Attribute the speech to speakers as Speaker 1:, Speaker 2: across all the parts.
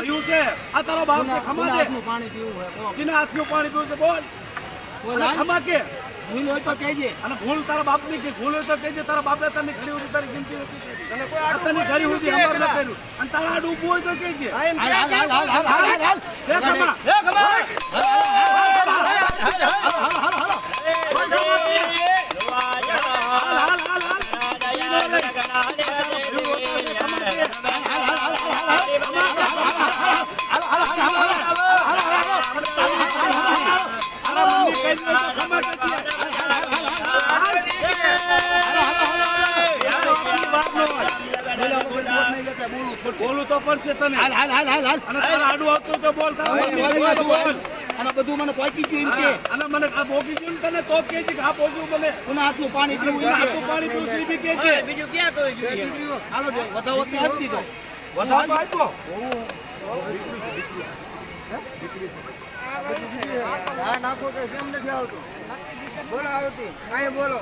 Speaker 1: ભયું છે આ તારો બાપ છે ખમા દે
Speaker 2: પાણી પીવું છે
Speaker 1: જીના હાથનું પાણી પીવું છે બોલ ખમા કે
Speaker 2: ભૂલ હોય તો કહેજે
Speaker 1: અને ભૂલ તારા બાપની કે ભૂલ હોય તો કહેજે તારા બાપે તને ઘડી ઉડી તારી ગિનતી નથી તને કોઈ આટલી ઘડી ઉડી અમાર ન કર્યું અને તારા આડું ઊભું હોય તો કહેજે
Speaker 2: હાલ
Speaker 1: હે ખમા બોલું તો પડશે તને
Speaker 2: હાલ
Speaker 1: અને તારા આડું આવતું તો બોલ
Speaker 2: અને બધું મને પહોંચી ગયું એમ કે
Speaker 1: અને મને આ ભોગી ગયું તને તો કે છે કે આ ભોગ્યું મને
Speaker 2: પુના હાથનું પાણી પીવું એમ કે
Speaker 1: હાથનું પાણી પીવું છે એ બી કે છે
Speaker 3: બીજું ક્યાં કહ્યું જોઈએ
Speaker 2: હાલો જો વધાવો તે આપી દીધો
Speaker 1: વધારો આપ્યો
Speaker 3: હા નાખો કે કેમ નથી આવતું બોલો આવતી કાંઈ બોલો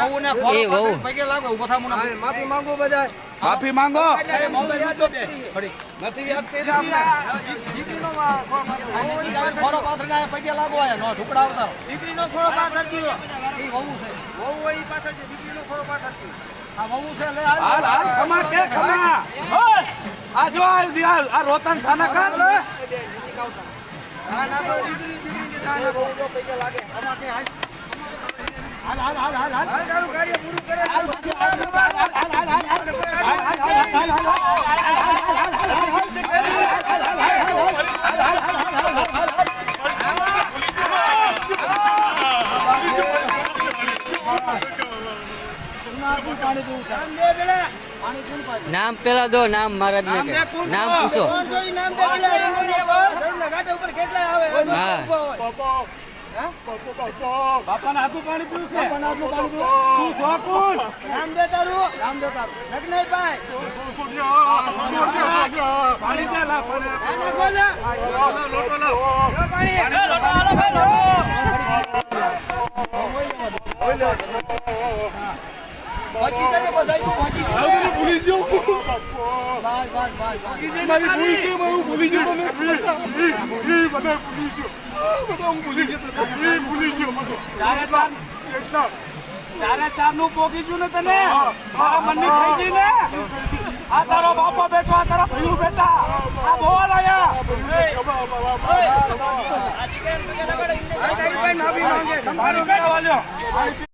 Speaker 2: વહુને ફોન પગે લાગો ઉભો થા મુના
Speaker 3: માફી માંગો બધા
Speaker 1: માફી માંગો
Speaker 2: મોબાઈલ મૂકો દે ફડી
Speaker 1: નથી યાદ થઈ આપણે
Speaker 3: દીકરીનો
Speaker 2: ફોરો પાથરીને પગે લાગો આયા નો ઢુકડા આવતા
Speaker 3: દીકરીનો ખોળો પાછળ ગયો
Speaker 2: એ વહુ છે
Speaker 3: બહુ હોય ઈ પાછળ છે દીકરીનો ખોળો પાછળ ગયો
Speaker 2: આ વહુ છે લે
Speaker 1: હાલ હાલ ખમા કે ખમા ઓય આ જો આ રોતન સાના કર
Speaker 3: હા નાખો દીકરીને દાન આપો જો પૈસા લાગે
Speaker 2: આમાં કે હાલ
Speaker 3: હાલ તારું કાર્ય પૂરું કરે
Speaker 2: પાણી પીવું છે પાણી કોણ પાય
Speaker 4: नाम पेला दो नाम महाराज ने के नाम पूछो
Speaker 3: નામ દે પેલા ઘાટ ઉપર કેટલા આવે
Speaker 4: હા
Speaker 1: બાપાના હાથું પાણી પીવું છે તું શોકુન
Speaker 3: નામ દે તારું
Speaker 2: નામ દે તારું
Speaker 3: લગ્ન ભાઈ
Speaker 1: પાણી દે લા પાણી
Speaker 3: નાખો ને
Speaker 1: લોટો લાવ
Speaker 3: પાણી લોટો આલો ભાઈ લોટો
Speaker 2: બાકી જને બધાય તું બાકી
Speaker 1: આવડી ભૂલી ગયો
Speaker 2: બસ
Speaker 1: મારી ભૂલ છે હું ભૂલી ગયો મને બધા ભૂલી ગયો ચારે ચાર નું પોગી ગયું ને તને મારા મનની થઈ ગઈ ને આ તારો બાપો બેઠો આ તારા ભયું બેટા આ બોલ આયા
Speaker 3: તારી ભાઈ નાભી માંગે
Speaker 1: પાણી પીવા વાલ્યો